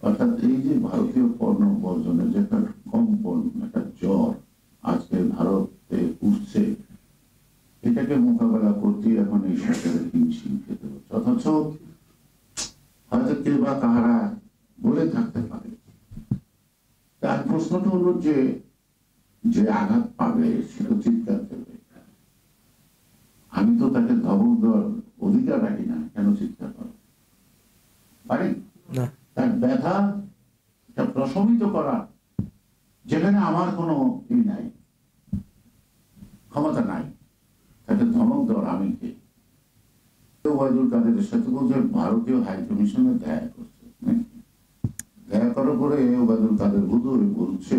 অর্থাৎ এই যে ভারতীয় পণ্য বর্জনের যে একটা কম্পন, একটা জ্বর আজকে ভারতে উঠছে, এটাকে মোকাবেলা করতে এখন এই সরকারের হিমশিম খেতে হচ্ছে। অথচ হয়তো কেউ বা তাহারা বলে থাকতে পারে, তার প্রশ্নটা হলো যে যে আঘাত পাবে সেটা চিৎকার দেবে। আমি তো তাকে ধমক দেওয়ার অধিকার রাখি না, কেন চিৎকার করে পারি? তার ব্যথা প্রশমিত করা, যেখানে আমার কোনো ই নাই, ক্ষমতা নাই, তাকে ধমক দেওয়ার আমি কে? ওবায়দুল কাদেরের সাথে বলছে ভারতীয় হাই কমিশনে দেখা করছে, দেখা করার পরে ওবায়দুল কাদের হুজুর বলছে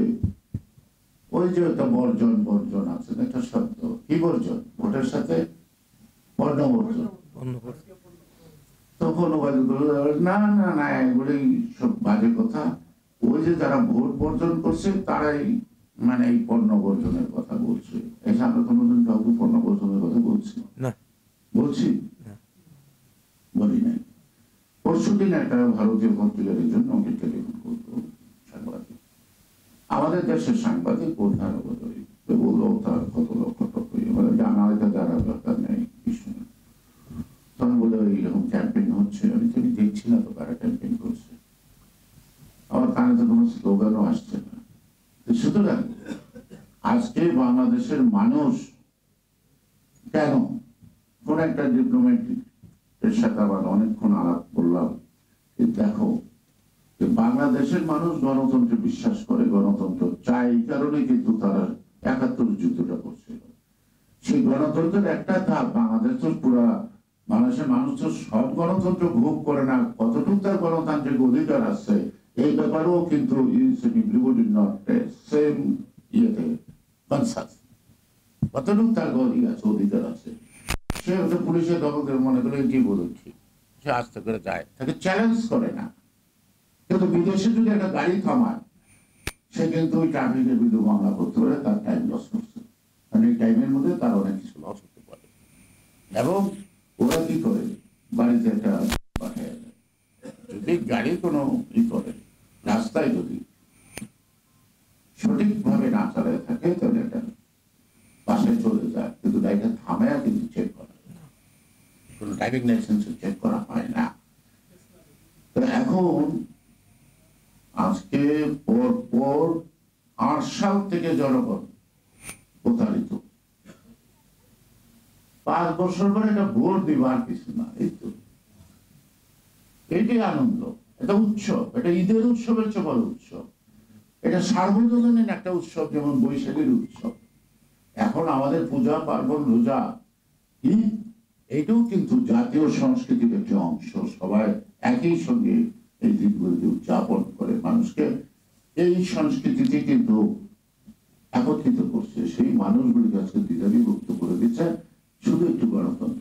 ওই যে একটা বর্জন বর্জন আছে একটা শব্দ, কি বর্জন? ভোটের সাথে বর্ণ বর্জন। তখন ওবায়দুল না না না, এগুলি সব বাজে কথা। ওই যে যারা ভোট বর্জন করছে তারাই মানে এই পণ্য বর্জনের কথা বলছে। এসে আমরা কোনোদিন কাউকে পণ্য বর্জনের কথা বলছি না, বলছি বলি নাই। পরশুদিন একটা ভারতীয় পত্রিকার জন্য আমাকে টেলিফোন করতো সাংবাদিক, আমাদের দেশের সাংবাদিক প্রধান বললো তার কত লক্ষ টাকা জানা যারা দরকার নেই কিছু। তখন বলে এইরকম ক্যাম্পেইন হচ্ছে, আমি তো দেখছি না তো কারা ক্যাম্পেইন করছে, আমার কানে তো কোনো স্লোগানও আসছে না। সুতরাং আজকে বাংলাদেশের মানুষ কেন কোন একটা ডিপ্লোম্যাটিক এর সাথে আবার অনেকক্ষণ আলাপ করলাম, দেখো বাংলাদেশের মানুষ গণতন্ত্রে বিশ্বাস করে, গণতন্ত্র চাই, এই কারণে কিন্তু তারা ৭১ যুদ্ধটা করছিল। সেই গণতন্ত্রের একটা ধাপ বাংলাদেশ তো পুরা বাংলাদেশের মানুষ তো সব গণতন্ত্র ভোগ করে না, কতটুকু তার গণতান্ত্রিক অধিকার আছে এই ব্যাপারেও কিন্তু কতটুকু তার অধিকার আছে। সে হয়তো পুলিশের দখলদের মনে করে কি বলছি, সে আস্তে করে যায়, তাকে চ্যালেঞ্জ করে না। কিন্তু বিদেশে যদি একটা গাড়ি থামায়, সে কিন্তু ওই ট্রাফিকের বিরুদ্ধে মামলা করতে পারে, তার টাইম লস করছে, কারণ এই টাইমের মধ্যে তার অনেক কিছু লস হতে পারে। এবং ওরা কি করে বাড়িতে একটা পাঠায় দেয়, যদি গাড়ি কোনো ই করে রাস্তায় যদি সঠিকভাবে না চালায় থাকে তাহলে এটা বাসায় চলে যায়, কিন্তু গাড়িটা থামায় কিন্তু চেক করা, কোনো ড্রাইভিং লাইসেন্স চেক করা হয় না। এখন আজকে পর ৮ সাল থেকে জনগণ প্রতারিত, ৫ বছর পরে একটা ভোট দিবার কিছু না, এই তো এটাই আনন্দ, এটা উৎসব, এটা ঈদের উৎসবের চেয়ে বড় উৎসব, এটা সার্বজনীন একটা উৎসব, যেমন বৈশাখীর উৎসব। এখন আমাদের পূজা পার্বণ রোজা ঈদ এটাও কিন্তু জাতীয় সংস্কৃতির একটি অংশ, সবাই একই সঙ্গে এই দিনগুলিকে উদযাপন করে, মানুষকে এই সংস্কৃতিতে কিন্তু একত্রিত করছে। সেই মানুষগুলিকে আজকে দ্বিধাবিভক্ত করে দিচ্ছে শুধু একটু গণতন্ত্র